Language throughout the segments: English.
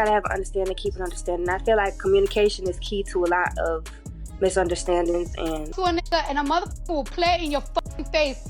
gotta have understanding, keep an understanding. I feel like communication is key to a lot of misunderstandings. And to a nigga and a motherfucker will play in your fucking face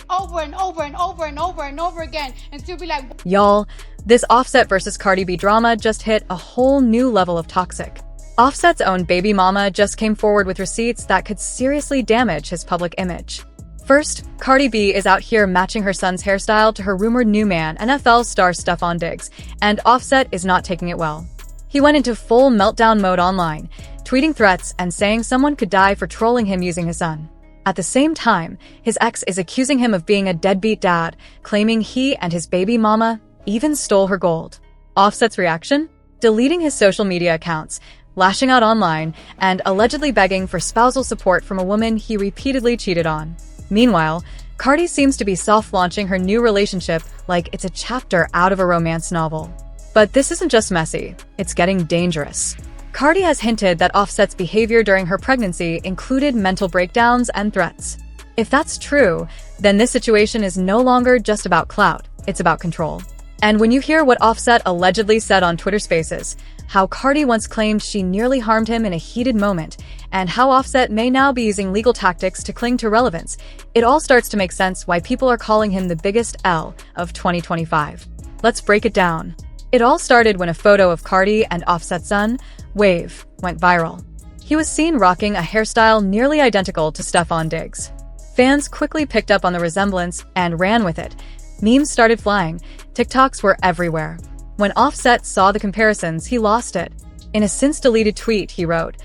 over and over and over and over and over again and still be like, y'all, this Offset versus Cardi B drama just hit a whole new level of toxic. Offset's own baby mama just came forward with receipts that could seriously damage his public image. First, Cardi B is out here matching her son's hairstyle to her rumored new man, NFL star Stefon Diggs, and Offset is not taking it well. He went into full meltdown mode online, tweeting threats and saying someone could die for trolling him using his son. At the same time, his ex is accusing him of being a deadbeat dad, claiming he and his baby mama even stole her gold. Offset's reaction? Deleting his social media accounts, lashing out online, and allegedly begging for spousal support from a woman he repeatedly cheated on. Meanwhile, Cardi seems to be soft-launching her new relationship like it's a chapter out of a romance novel. But this isn't just messy, it's getting dangerous. Cardi has hinted that Offset's behavior during her pregnancy included mental breakdowns and threats. If that's true, then this situation is no longer just about clout, it's about control. And when you hear what Offset allegedly said on Twitter Spaces, how Cardi once claimed she nearly harmed him in a heated moment, and how Offset may now be using legal tactics to cling to relevance, it all starts to make sense why people are calling him the biggest L of 2025. Let's break it down. It all started when a photo of Cardi and Offset's son, Wave, went viral. He was seen rocking a hairstyle nearly identical to Stefon Diggs. Fans quickly picked up on the resemblance and ran with it. Memes started flying, TikToks were everywhere. When Offset saw the comparisons, he lost it. In a since-deleted tweet, he wrote,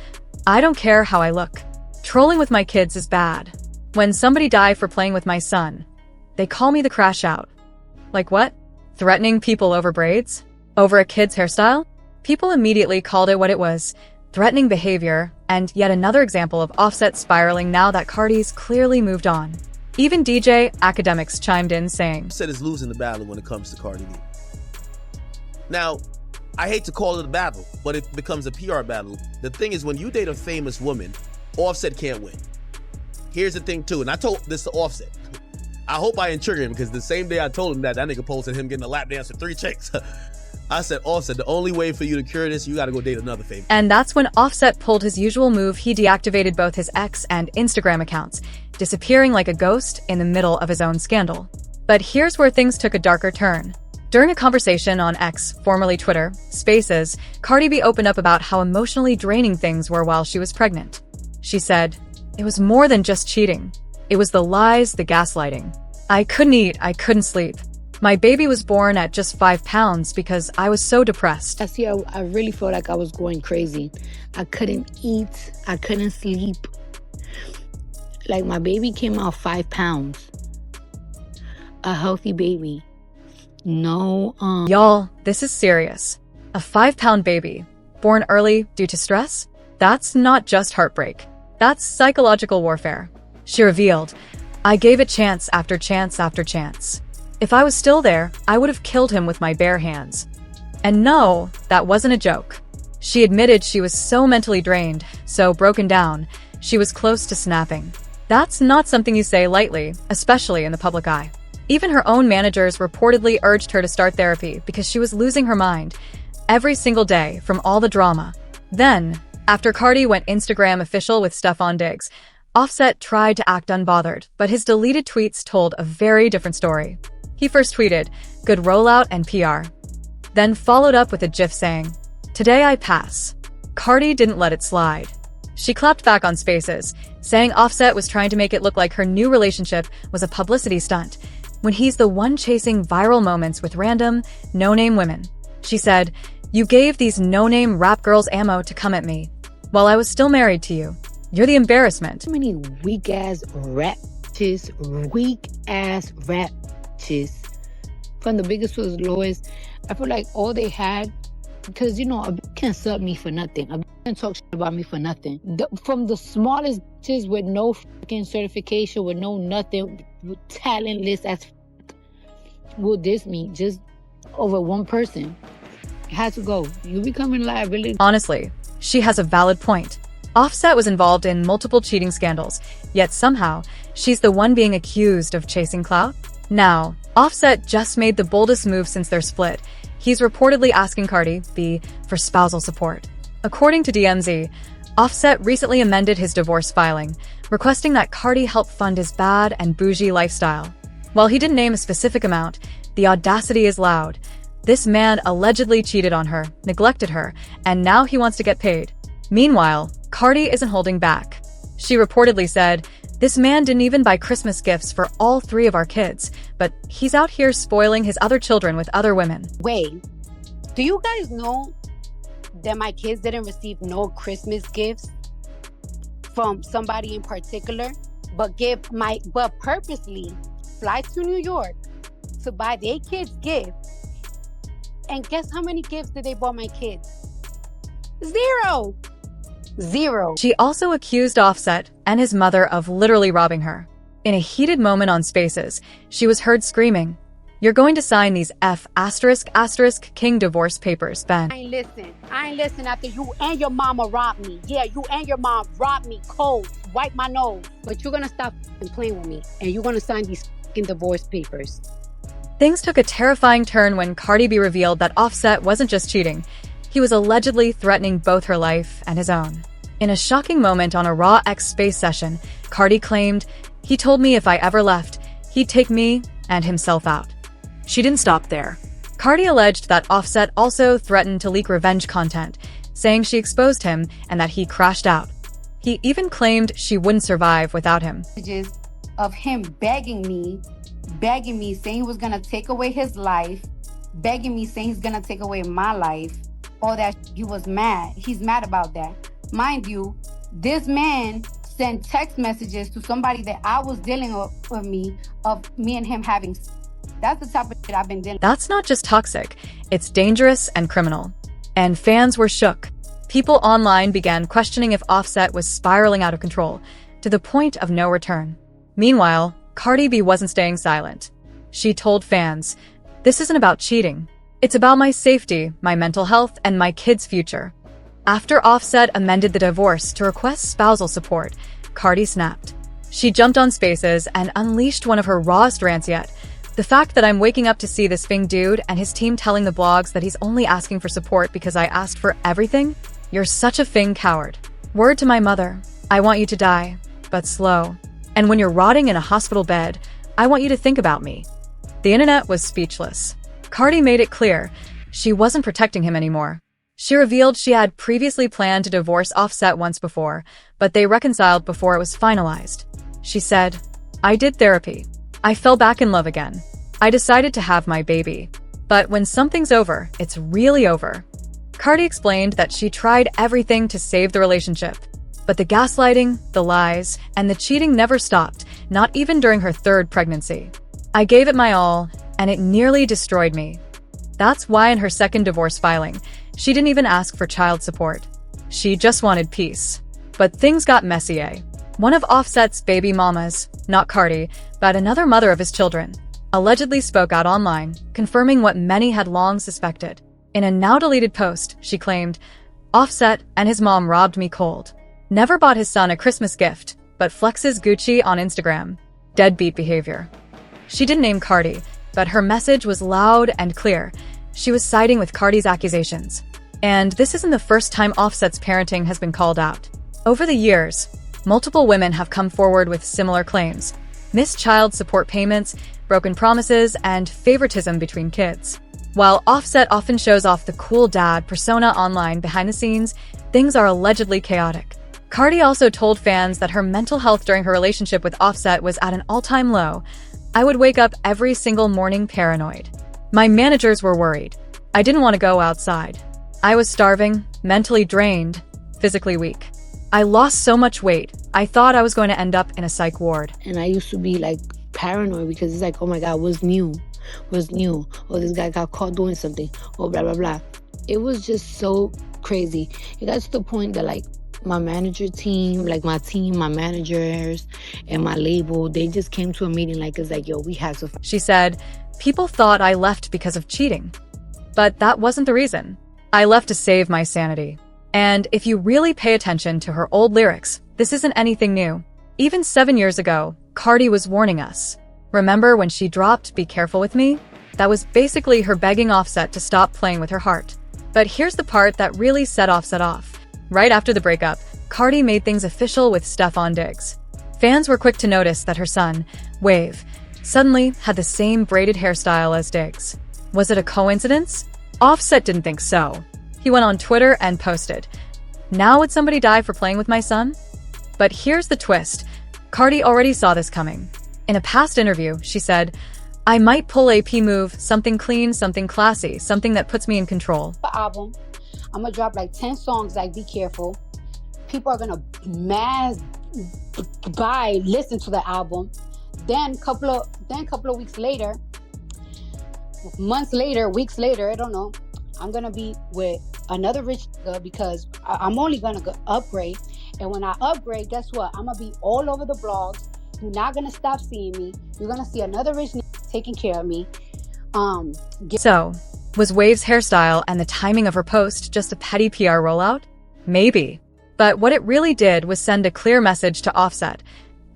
"I don't care how I look. Trolling with my kids is bad. When somebody die for playing with my son, they call me the crash out." Like what? Threatening people over braids? Over a kid's hairstyle? People immediately called it what it was, threatening behavior, and yet another example of Offset spiraling now that Cardi's clearly moved on. Even DJ Academics chimed in saying, Offset is losing the battle when it comes to Cardi B. Now, I hate to call it a battle, but it becomes a PR battle. The thing is, when you date a famous woman, Offset can't win. Here's the thing too, and I told this to Offset. I hope I didn't trigger him, because the same day I told him that nigga posted him getting a lap dance with 3 chicks. I said, Offset, the only way for you to cure this, you gotta go date another famous. And that's when Offset pulled his usual move. He deactivated both his X and Instagram accounts, disappearing like a ghost in the middle of his own scandal. But here's where things took a darker turn. During a conversation on X, formerly Twitter, Spaces, Cardi B opened up about how emotionally draining things were while she was pregnant. She said, "It was more than just cheating. It was the lies, the gaslighting. I couldn't eat, I couldn't sleep. My baby was born at just 5 pounds because I was so depressed." I really felt like I was going crazy. I couldn't eat. I couldn't sleep. Like, my baby came out 5 pounds. A healthy baby. No, Y'all, this is serious. A 5-pound baby, born early due to stress? That's not just heartbreak. That's psychological warfare. She revealed, "I gave it chance after chance after chance. If I was still there, I would have killed him with my bare hands." And no, that wasn't a joke. She admitted she was so mentally drained, so broken down, she was close to snapping. That's not something you say lightly, especially in the public eye. Even her own managers reportedly urged her to start therapy because she was losing her mind every single day from all the drama. Then, after Cardi went Instagram official with Stefon Diggs, Offset tried to act unbothered, but his deleted tweets told a very different story. He first tweeted, "Good rollout and PR." Then followed up with a gif saying, "Today I pass." Cardi didn't let it slide. She clapped back on Spaces, saying Offset was trying to make it look like her new relationship was a publicity stunt, when he's the one chasing viral moments with random, no-name women. She said, "You gave these no-name rap girls ammo to come at me, while I was still married to you. You're the embarrassment." So many weak-ass rap chicks, from the biggest to the lowest. I feel like all they had, because, you know, a bitch can't sub me for nothing. A bitch can talk shit about me for nothing. From the smallest bitches with no fucking certification, with no nothing, talentless as will diss me just over one person. It has to go. You becoming a liability. Honestly, she has a valid point. Offset was involved in multiple cheating scandals, yet somehow, she's the one being accused of chasing clout? Now, Offset just made the boldest move since their split, He's reportedly asking Cardi B for spousal support. According to DMZ, Offset recently amended his divorce filing, requesting that Cardi help fund his bad and bougie lifestyle. While he didn't name a specific amount, the audacity is loud. This man allegedly cheated on her, neglected her, and now he wants to get paid. Meanwhile, Cardi isn't holding back. She reportedly said, "This man didn't even buy Christmas gifts for all 3 of our kids, but he's out here spoiling his other children with other women." Wait, do you guys know that my kids didn't receive no Christmas gifts from somebody in particular, but purposely fly to New York to buy their kids gifts? And guess how many gifts did they buy my kids? Zero. She also accused Offset and his mother of literally robbing her. In a heated moment on Spaces, she was heard screaming, "You're going to sign these King divorce papers, Ben." I ain't listen after you and your mama robbed me. Yeah, you and your mom robbed me cold, wipe my nose. But you're gonna stop playing with me and you're gonna sign these divorce papers. Things took a terrifying turn when Cardi B revealed that Offset wasn't just cheating. He was allegedly threatening both her life and his own. In a shocking moment on a Raw X Space session, Cardi claimed, "He told me if I ever left, he'd take me and himself out." She didn't stop there. Cardi alleged that Offset also threatened to leak revenge content, saying she exposed him and that he crashed out. He even claimed she wouldn't survive without him. Of him begging me, saying he was gonna take away his life, begging me, saying he's gonna take away my life, all that. He was mad. He's mad about that. Mind you, this man sent text messages to somebody that I was dealing with me and him having. That's the type of shit I've been dealing with. That's not just toxic, it's dangerous and criminal. And fans were shook. People online began questioning if Offset was spiraling out of control, to the point of no return. Meanwhile, Cardi B wasn't staying silent. She told fans, "This isn't about cheating. It's about my safety, my mental health, and my kids' future." After Offset amended the divorce to request spousal support, Cardi snapped. She jumped on Spaces and unleashed one of her rawest rants yet. "The fact that I'm waking up to see this Fing dude and his team telling the blogs that he's only asking for support because I asked for everything? You're such a Fing coward. Word to my mother, I want you to die, but slow. And when you're rotting in a hospital bed, I want you to think about me." The internet was speechless. Cardi made it clear she wasn't protecting him anymore. She revealed she had previously planned to divorce Offset once before, but they reconciled before it was finalized. She said, "I did therapy. I fell back in love again. I decided to have my baby. But when something's over, it's really over." Cardi explained that she tried everything to save the relationship. But the gaslighting, the lies, and the cheating never stopped, not even during her 3rd pregnancy. "I gave it my all, and it nearly destroyed me." That's why in her 2nd divorce filing, she didn't even ask for child support. She just wanted peace. But things got messy. One of Offset's baby mamas, not Cardi, but another mother of his children, allegedly spoke out online, confirming what many had long suspected. In a now-deleted post, she claimed, "Offset and his mom robbed me cold. Never bought his son a Christmas gift, but flexes Gucci on Instagram. Deadbeat behavior." She didn't name Cardi, but her message was loud and clear. She was siding with Cardi's accusations. And this isn't the first time Offset's parenting has been called out. Over the years, multiple women have come forward with similar claims: missed child support payments, broken promises, and favoritism between kids. While Offset often shows off the cool dad persona online behind the scenes, things are allegedly chaotic. Cardi also told fans that her mental health during her relationship with Offset was at an all-time low. "I would wake up every single morning paranoid. My managers were worried. I didn't want to go outside. I was starving, mentally drained, physically weak. I lost so much weight, I thought I was going to end up in a psych ward." And I used to be like paranoid because it's like, oh my God, what's new? Oh, this guy got caught doing something. Oh, blah, blah, blah. It was just so crazy. It got to the point that like my manager team, like my team, my managers, and my label, they just came to a meeting like, it's like, yo, we have to. She said, "People thought I left because of cheating. But that wasn't the reason. I left to save my sanity." And if you really pay attention to her old lyrics, this isn't anything new. Even 7 years ago, Cardi was warning us. Remember when she dropped "Be careful with me"? that was basically her begging Offset to stop playing with her heart. But here's the part that really set Offset off. Right after the breakup, Cardi made things official with Stefon Diggs. Fans were quick to notice that her son, Wave, suddenly had the same braided hairstyle as Diggs. Was it a coincidence? Offset didn't think so. He went on Twitter and posted, "Now would somebody die for playing with my son?" But here's the twist. Cardi already saw this coming. In a past interview, she said, "I might pull a P move, something clean, something classy, something that puts me in control." The album, I'm gonna drop like 10 songs, like be careful. People are gonna listen to the album. Then couple of weeks later, months later, weeks later, I don't know, I'm gonna be with another rich nigga because I'm only gonna upgrade. And when I upgrade, guess what? I'm gonna be all over the blogs. You're not gonna stop seeing me. You're gonna see another rich nigga taking care of me. So, was Wave's hairstyle and the timing of her post just a petty PR rollout? Maybe. But what it really did was send a clear message to Offset.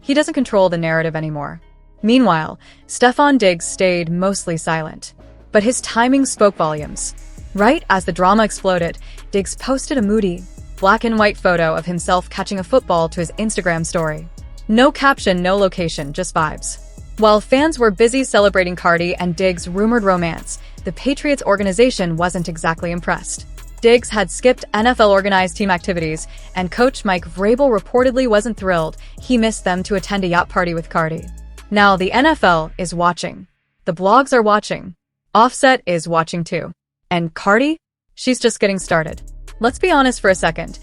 He doesn't control the narrative anymore. Meanwhile, Stefon Diggs stayed mostly silent. But his timing spoke volumes. Right as the drama exploded, Diggs posted a moody, black and white photo of himself catching a football to his Instagram story. No caption, no location, just vibes. While fans were busy celebrating Cardi and Diggs' rumored romance, the Patriots organization wasn't exactly impressed. Diggs had skipped NFL-organized team activities, and coach Mike Vrabel reportedly wasn't thrilled he missed them to attend a yacht party with Cardi. Now the NFL is watching. The blogs are watching. Offset is watching too. And Cardi? She's just getting started. Let's be honest for a second.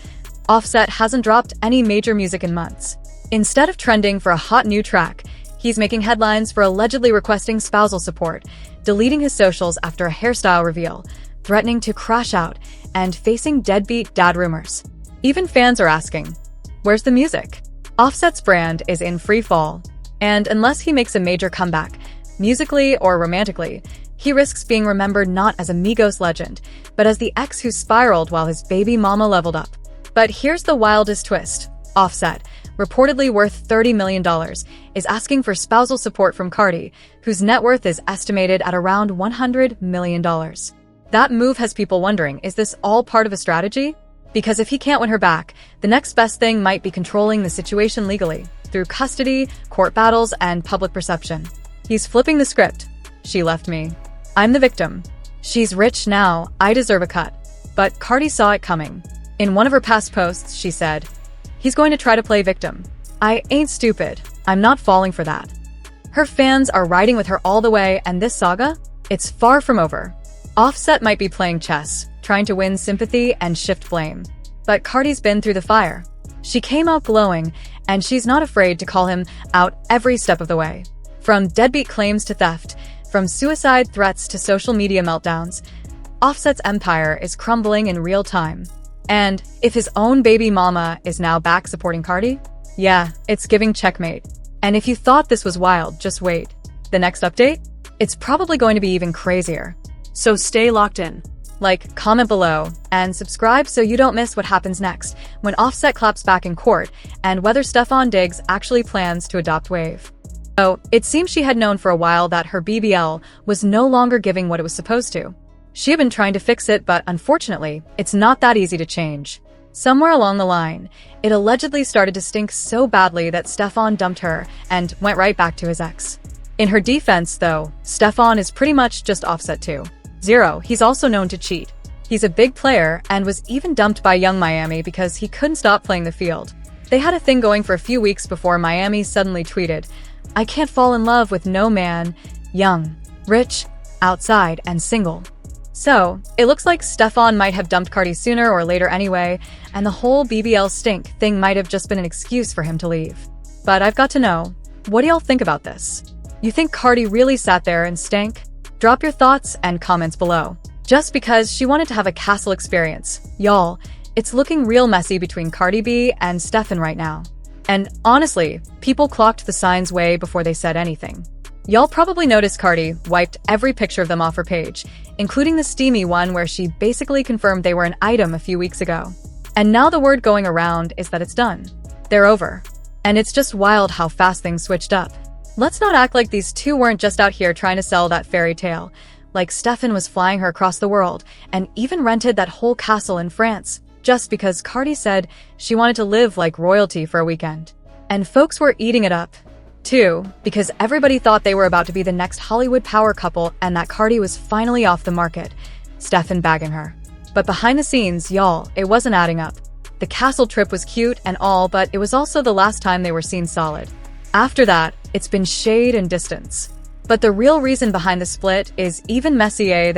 Offset hasn't dropped any major music in months. Instead of trending for a hot new track, he's making headlines for allegedly requesting spousal support, deleting his socials after a hairstyle reveal, threatening to crash out, and facing deadbeat dad rumors. Even fans are asking, where's the music? Offset's brand is in free fall, and unless he makes a major comeback, musically or romantically, he risks being remembered not as a Migos legend, but as the ex who spiraled while his baby mama leveled up. But here's the wildest twist. Offset, reportedly worth $30 million, is asking for spousal support from Cardi, whose net worth is estimated at around $100 million. That move has people wondering, is this all part of a strategy? Because if he can't win her back, the next best thing might be controlling the situation legally, through custody, court battles, and public perception. He's flipping the script. She left me. I'm the victim. She's rich now. I deserve a cut. But Cardi saw it coming. In one of her past posts, she said, "He's going to try to play victim. I ain't stupid. I'm not falling for that." Her fans are riding with her all the way, and this saga? It's far from over. Offset might be playing chess, trying to win sympathy and shift blame. But Cardi's been through the fire. She came out glowing, and she's not afraid to call him out every step of the way. From deadbeat claims to theft, from suicide threats to social media meltdowns, Offset's empire is crumbling in real time. And if his own baby mama is now back supporting Cardi, yeah, it's giving checkmate. And if you thought this was wild, just wait. The next update? It's probably going to be even crazier. So stay locked in. Like, comment below, and subscribe so you don't miss what happens next when Offset claps back in court and whether Stefon Diggs actually plans to adopt Wave. So, it seems she had known for a while that her BBL was no longer giving what it was supposed to. She had been trying to fix it, but unfortunately, it's not that easy to change. Somewhere along the line, it allegedly started to stink so badly that Stefon dumped her and went right back to his ex. In her defense, though, Stefon is pretty much just Offset too. He's also known to cheat. He's a big player and was even dumped by Young Miami because he couldn't stop playing the field. They had a thing going for a few weeks before Miami suddenly tweeted, "I can't fall in love with no man, young, rich, outside, and single." So, it looks like Stefon might have dumped Cardi sooner or later anyway, and the whole BBL stink thing might have just been an excuse for him to leave. But I've got to know, what do y'all think about this? You think Cardi really sat there and stank? Drop your thoughts and comments below. Just because she wanted to have a castle experience, y'all, it's looking real messy between Cardi B and Stefon right now. And honestly, people clocked the signs way before they said anything. Y'all probably noticed Cardi wiped every picture of them off her page, including the steamy one where she basically confirmed they were an item a few weeks ago. And now the word going around is that it's done. They're over. And it's just wild how fast things switched up. Let's not act like these two weren't just out here trying to sell that fairy tale. Like Stefan was flying her across the world and even rented that whole castle in France just because Cardi said she wanted to live like royalty for a weekend. And folks were eating it up, too, because everybody thought they were about to be the next Hollywood power couple and that Cardi was finally off the market, Stefan bagging her. But behind the scenes, y'all, it wasn't adding up. The castle trip was cute and all, but it was also the last time they were seen solid. After that, it's been shade and distance. But the real reason behind the split is even messier than